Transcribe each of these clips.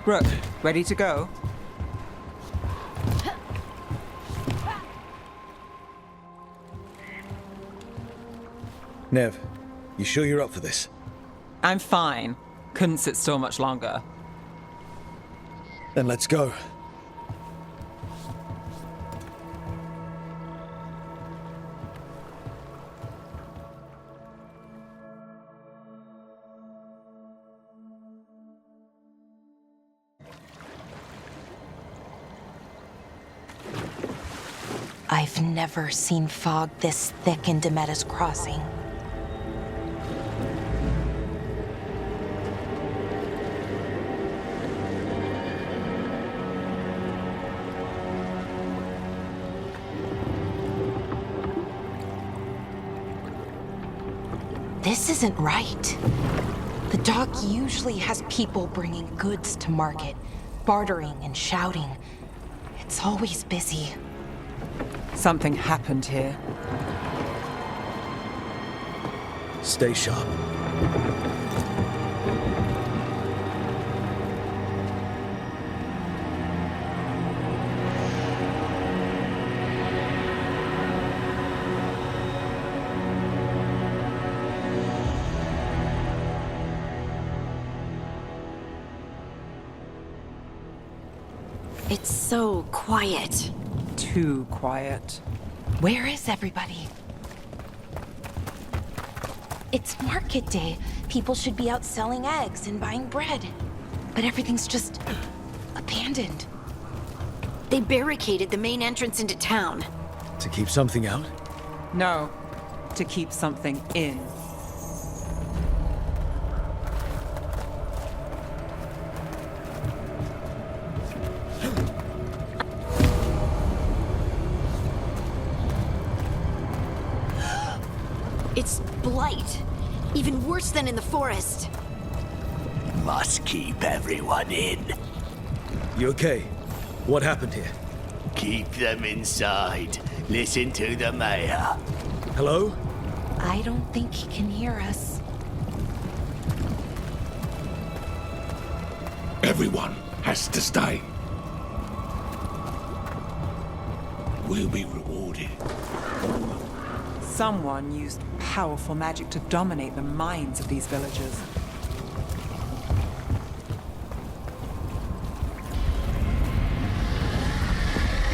Rook, ready to go? Nev, you sure you're up for this? I'm fine. Couldn't sit still much longer. Then let's go. I've never seen fog this thick in Demetta's Crossing. This isn't right. The dock usually has people bringing goods to market, bartering and shouting. It's always busy. Something happened here. Stay sharp. It's so quiet. Too quiet. Where is everybody? It's market day. People should be out selling eggs and buying bread. But everything's just abandoned. They barricaded the main entrance into town. To keep something out? No, to keep something in. It's blight. Even worse than in the forest. Must keep everyone in. You okay? What happened here? Keep them inside. Listen to the mayor. Hello? I don't think he can hear us. Everyone has to stay. We'll be rewarded. Someone used powerful magic to dominate the minds of these villagers.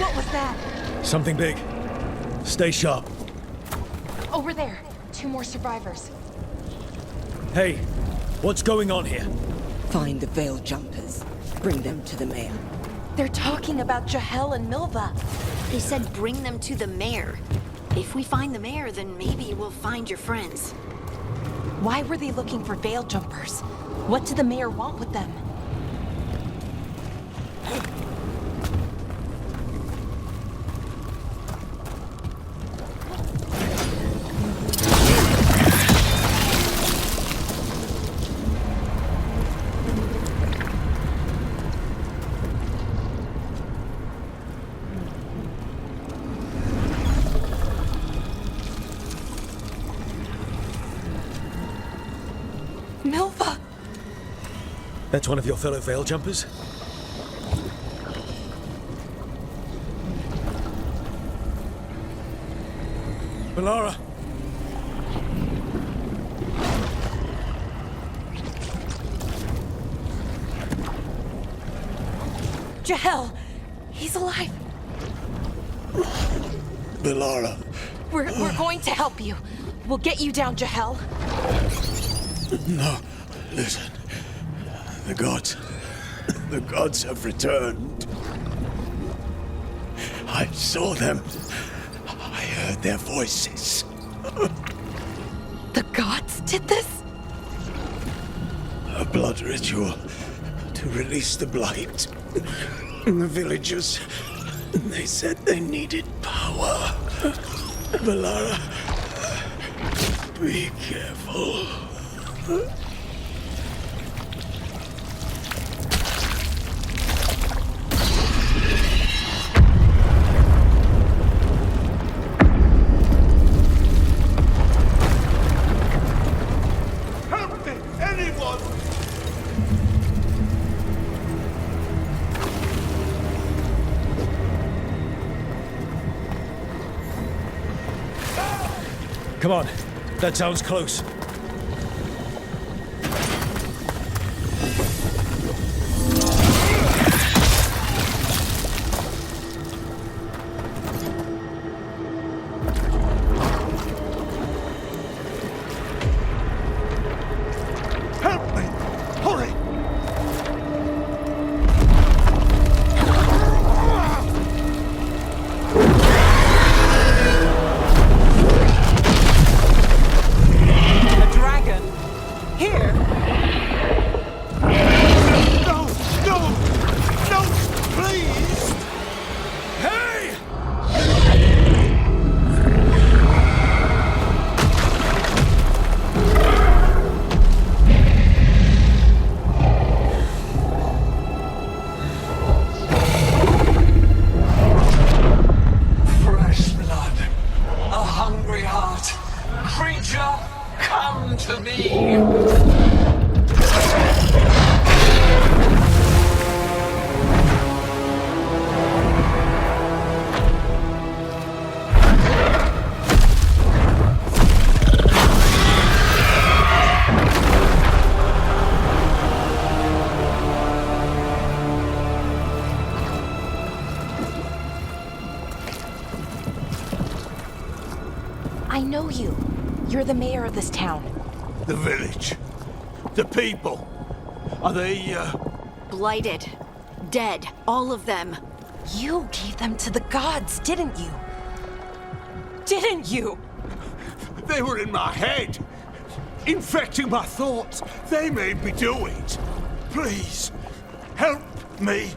What was that? Something big. Stay sharp. Over there. 2 more survivors. Hey, what's going on here? Find the veil jumpers. Bring them to the mayor. They're talking about Jahel and Milva. They said bring them to the mayor. If we find the mayor, then maybe we'll find your friends. Why were they looking for veil jumpers? What did the mayor want with them? Milva! That's one of your fellow veil jumpers? Melara! Jahel! He's alive! Melara. We're going to help you. We'll get you down, Jahel. No, listen. The gods have returned. I saw them. I heard their voices. The gods did this? A blood ritual to release the blight. The villagers, they said they needed power. Melara, be careful. Help me! Anyone! Come on, that sounds close. Help me! Hurry! A dragon? Here? No! No! No! Please! Hey! Fresh blood, a hungry heart. Creature, come to me. I know you. You're the mayor of this town. The village. The people. Are they, Blighted. Dead. All of them. You gave them to the gods, didn't you? Didn't you? They were in my head. Infecting my thoughts. They made me do it. Please, help me.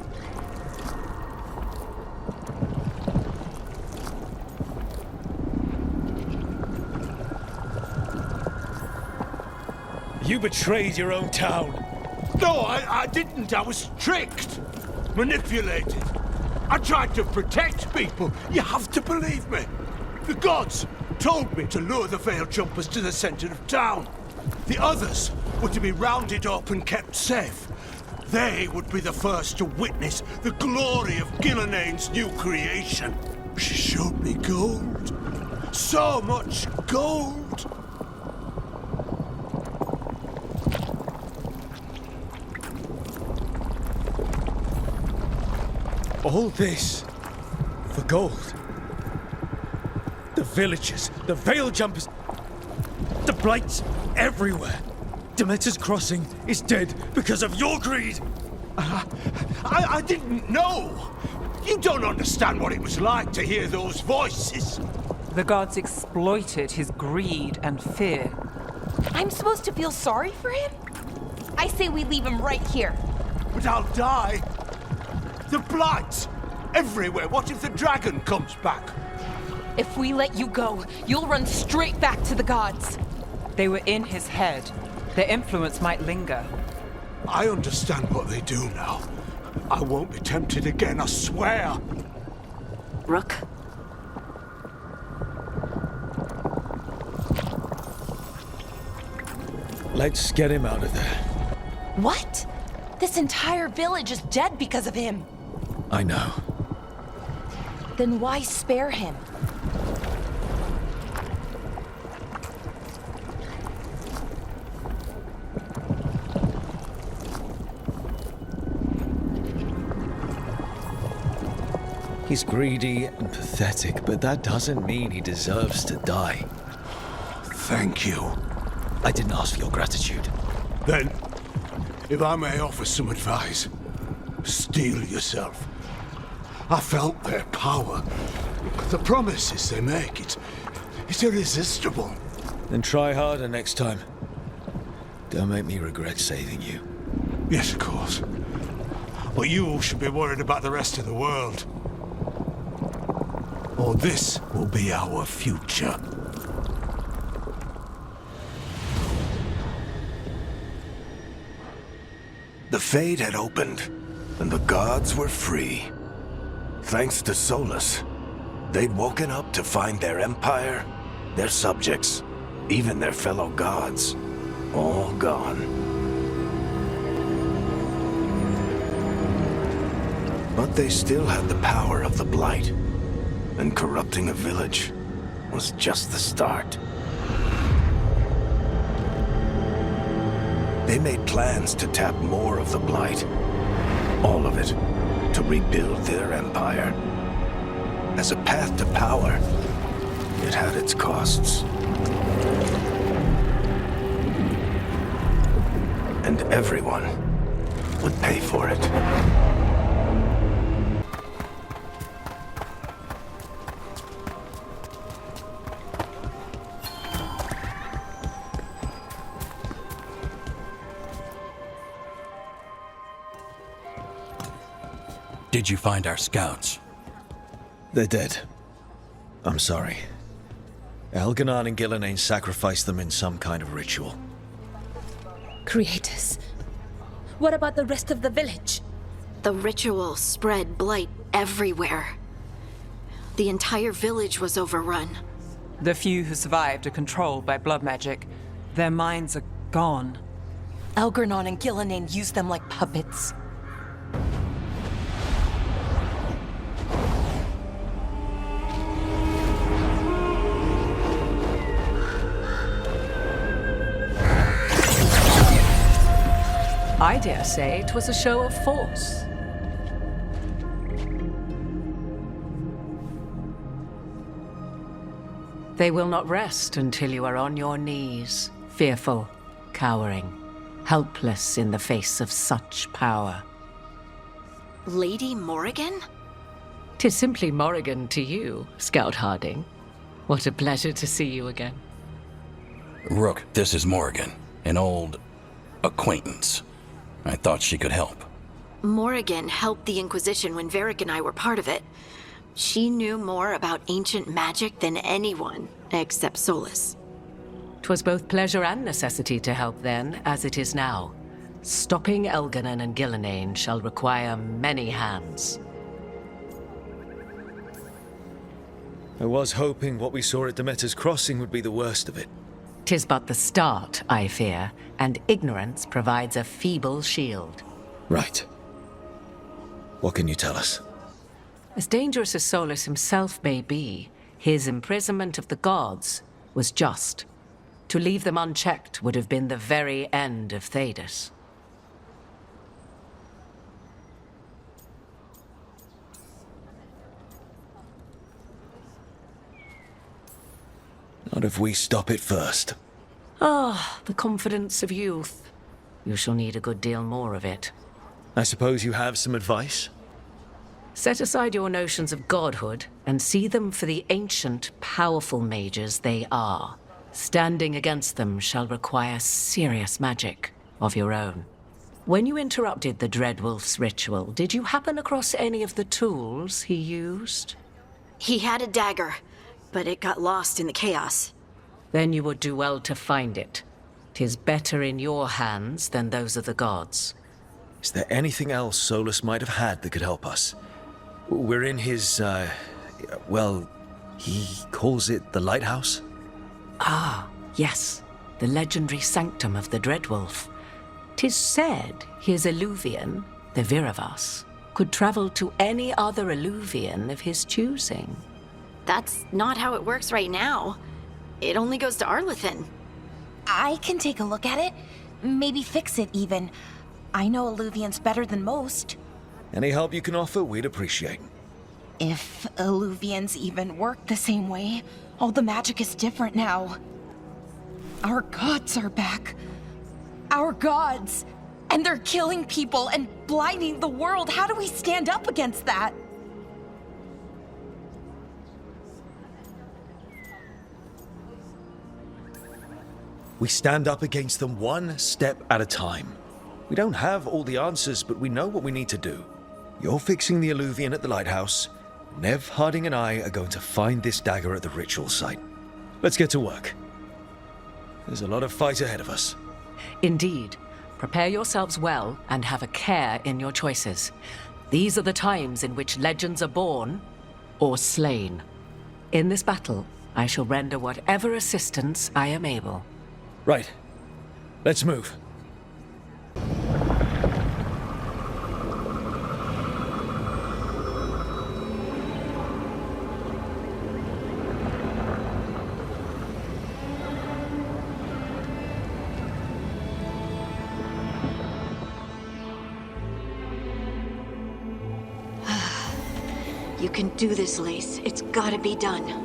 You betrayed your own town. No, I didn't. I was tricked. Manipulated. I tried to protect people. You have to believe me. The gods told me to lure the Veil Jumpers to the center of town. The others were to be rounded up and kept safe. They would be the first to witness the glory of Gillenane's new creation. She showed me gold. So much gold. All this for gold. The villagers, the Veil Jumpers, the Blights everywhere. Demeter's Crossing is dead because of your greed. I didn't know. You don't understand what it was like to hear those voices. The gods exploited his greed and fear. I'm supposed to feel sorry for him? I say we leave him right here. But I'll die. The Blights everywhere. What if the dragon comes back? If we let you go, you'll run straight back to the gods. They were in his head. Their influence might linger. I understand what they do now. I won't be tempted again, I swear. Rook? Let's get him out of there. What? This entire village is dead because of him. I know. Then why spare him? He's greedy and pathetic, but that doesn't mean he deserves to die. Thank you. I didn't ask for your gratitude. Then, if I may offer some advice, steel yourself. I felt their power. The promises they make, it's irresistible. Then try harder next time. Don't make me regret saving you. Yes, of course. But you should be worried about the rest of the world. Or this will be our future. The Fade had opened, and the gods were free. Thanks to Solas, they'd woken up to find their empire, their subjects, even their fellow gods, all gone. But they still had the power of the Blight, and corrupting a village was just the start. They made plans to tap more of the Blight. All of it. To rebuild their empire. As a path to power, it had its costs. And everyone would pay for it. Did you find our scouts? They're dead. I'm sorry. Elganon and Gillenane sacrificed them in some kind of ritual. Creators. What about the rest of the village? The ritual spread blight everywhere. The entire village was overrun. The few who survived are controlled by blood magic. Their minds are gone. Elgarnon and Gillenane used them like puppets. I dare say it was a show of force. They will not rest until you are on your knees, fearful, cowering, helpless in the face of such power. Lady Morrigan? 'Tis simply Morrigan to you, Scout Harding. What a pleasure to see you again. Rook, this is Morrigan, an old acquaintance. I thought she could help. Morrigan helped the Inquisition when Varric and I were part of it. She knew more about ancient magic than anyone, except Solas. 'Twas both pleasure and necessity to help then, as it is now. Stopping Elganon and Gillenane shall require many hands. I was hoping what we saw at Demeter's Crossing would be the worst of it. 'Tis but the start, I fear, and ignorance provides a feeble shield. Right. What can you tell us? As dangerous as Solas himself may be, his imprisonment of the gods was just. To leave them unchecked would have been the very end of Thedas. Not if we stop it first. Ah, the confidence of youth. You shall need a good deal more of it. I suppose you have some advice? Set aside your notions of godhood and see them for the ancient, powerful mages they are. Standing against them shall require serious magic of your own. When you interrupted the Dreadwolf's ritual, did you happen across any of the tools he used? He had a dagger, but it got lost in the chaos. Then you would do well to find it. 'Tis better in your hands than those of the gods. Is there anything else Solas might have had that could help us? We're in his, well, he calls it the lighthouse? Ah, yes. The legendary sanctum of the Dreadwolf. 'Tis said his Illuvian, the Viravas, could travel to any other Illuvian of his choosing. That's not how it works right now. It only goes to Arlethan. I can take a look at it. Maybe fix it, even. I know Illuvians better than most. Any help you can offer, we'd appreciate. If Illuvians even work the same way, all the magic is different now. Our gods are back. Our gods! And they're killing people and blinding the world. How do we stand up against that? We stand up against them one step at a time. We don't have all the answers, but we know what we need to do. You're fixing the Illuvian at the lighthouse. Nev, Harding, and I are going to find this dagger at the ritual site. Let's get to work. There's a lot of fight ahead of us. Indeed. Prepare yourselves well and have a care in your choices. These are the times in which legends are born or slain. In this battle, I shall render whatever assistance I am able. Right. Let's move. You can do this, Lace. It's gotta be done.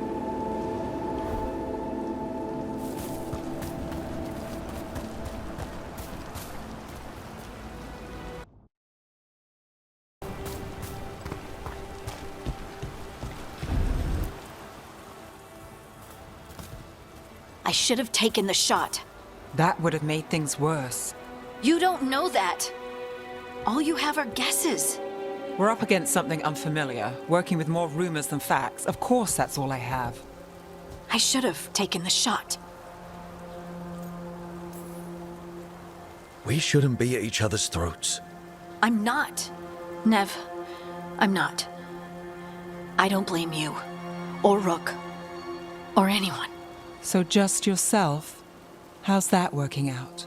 I should have taken the shot. That would have made things worse. You don't know that. All you have are guesses. We're up against something unfamiliar, working with more rumors than facts. Of course, that's all I have. I should have taken the shot. We shouldn't be at each other's throats. I'm not. Nev, I'm not. I don't blame you, or Rook, or anyone. So just yourself? How's that working out?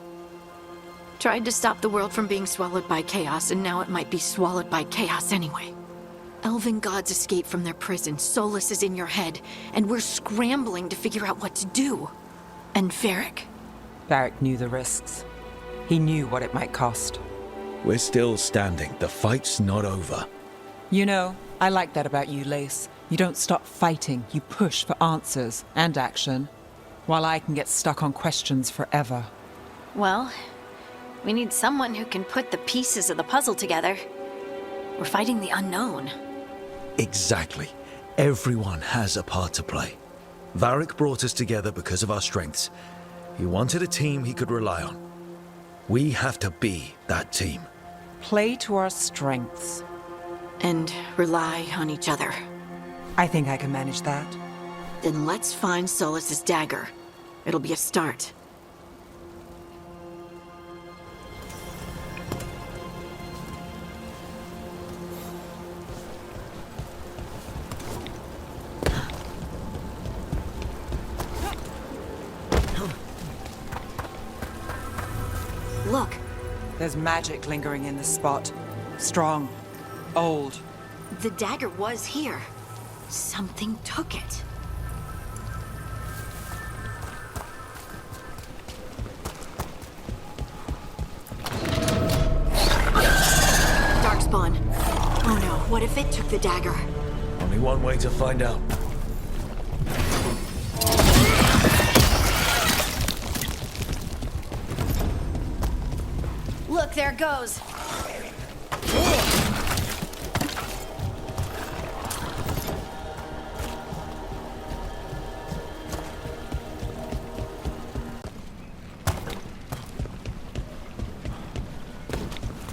Tried to stop the world from being swallowed by chaos, and now it might be swallowed by chaos anyway. Elven gods escaped from their prison, Solas is in your head, and we're scrambling to figure out what to do. And Varric. Varric knew the risks. He knew what it might cost. We're still standing. The fight's not over. You know, I like that about you, Lace. You don't stop fighting, you push for answers and action, while I can get stuck on questions forever. Well, we need someone who can put the pieces of the puzzle together. We're fighting the unknown. Exactly. Everyone has a part to play. Varric brought us together because of our strengths. He wanted a team he could rely on. We have to be that team. Play to our strengths. And rely on each other. I think I can manage that. Then let's find Solas's dagger. It'll be a start. Look. There's magic lingering in this spot. Strong. Old. The dagger was here. Something took it. Darkspawn. Oh no, what if it took the dagger? Only one way to find out. Look, there it goes.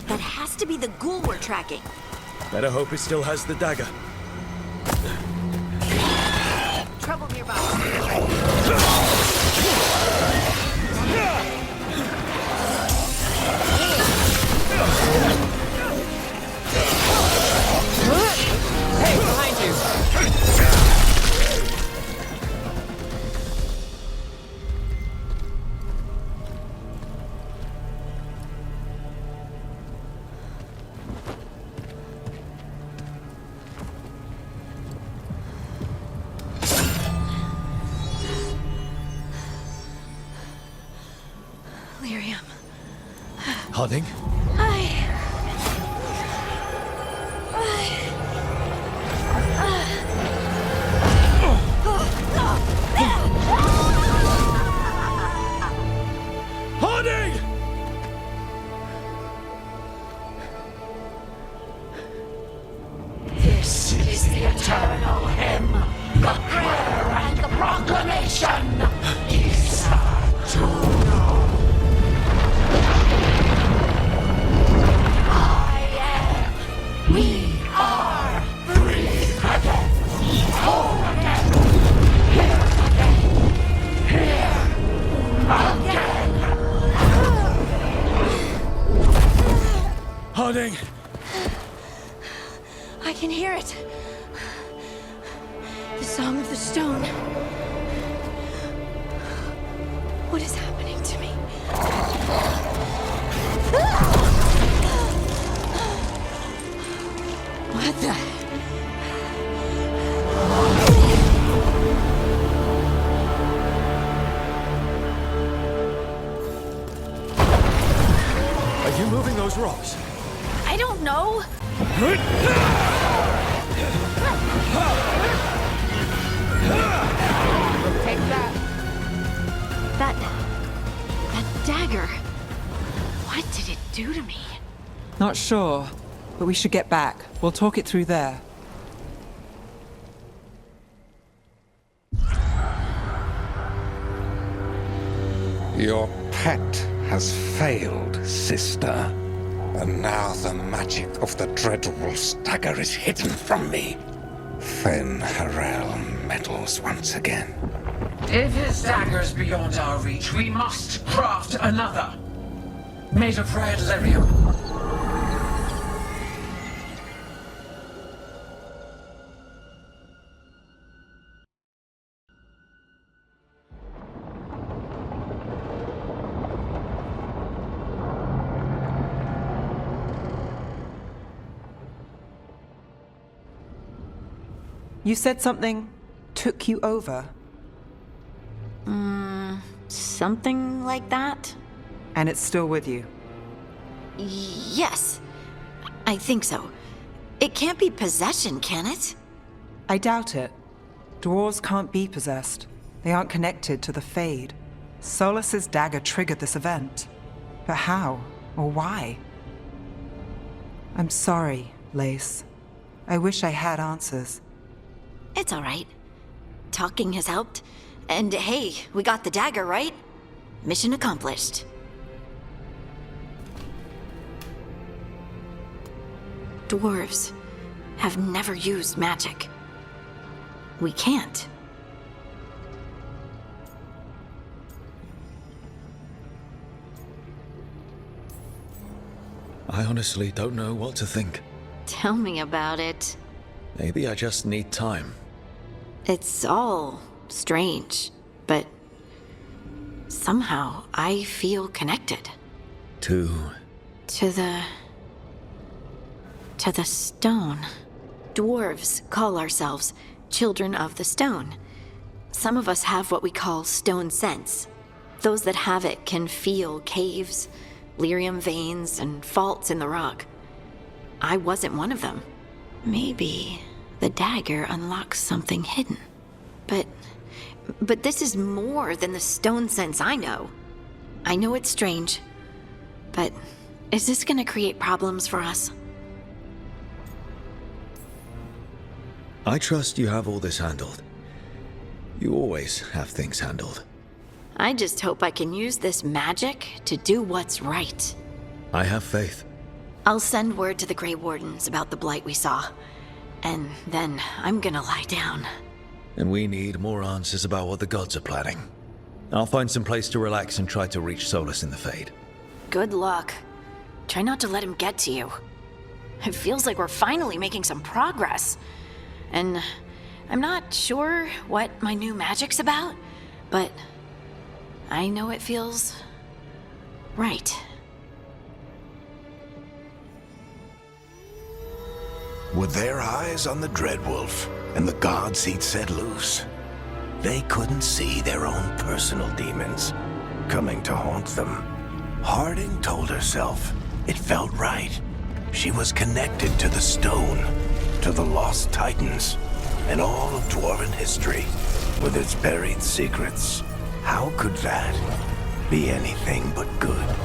That has to be the ghoul we're tracking. Better hope it still has the dagger. Trouble nearby. Hey, behind you! Lyrium. Harding? Harding! This is the eternal hymn, the prayer and the proclamation. Isa to know. We are free again, whole again, here again. Harding! I can hear it. The song of the stone. What is happening to me? What the? Are you moving those rocks? I don't know. That dagger. What did it do to me? Not sure, but we should get back. We'll talk it through there. Your pet has failed, sister. And now the magic of the Dreadwolf's dagger is hidden from me. Fen Harel meddles once again. If his dagger's beyond our reach, we must craft another. Made of red lyrium. You said something took you over. Something like that? And it's still with you. Yes. I think so. It can't be possession, can it? I doubt it. Dwarves can't be possessed. They aren't connected to the Fade. Solas's dagger triggered this event. But how? Or why? I'm sorry, Lace. I wish I had answers. It's all right. Talking has helped. And hey, we got the dagger, right? Mission accomplished. Dwarves have never used magic. We can't. I honestly don't know what to think. Tell me about it. Maybe I just need time. It's all strange, but somehow I feel connected. To the stone. Dwarves call ourselves children of the stone. Some of us have what we call stone sense. Those that have it can feel caves, lyrium veins, and faults in the rock. I wasn't one of them. Maybe the dagger unlocks something hidden. But this is more than the stone sense I know. I know it's strange, but is this gonna create problems for us? I trust you have all this handled. You always have things handled. I just hope I can use this magic to do what's right. I have faith. I'll send word to the Grey Wardens about the blight we saw, and then I'm gonna lie down. And we need more answers about what the gods are planning. I'll find some place to relax and try to reach Solas in the Fade. Good luck. Try not to let him get to you. It feels like we're finally making some progress. And I'm not sure what my new magic's about, but I know it feels right. With their eyes on the Dreadwolf and the gods he'd set loose, they couldn't see their own personal demons coming to haunt them. Harding told herself it felt right. She was connected to the stone, to the lost titans, and all of Dwarven history, with its buried secrets. How could that be anything but good?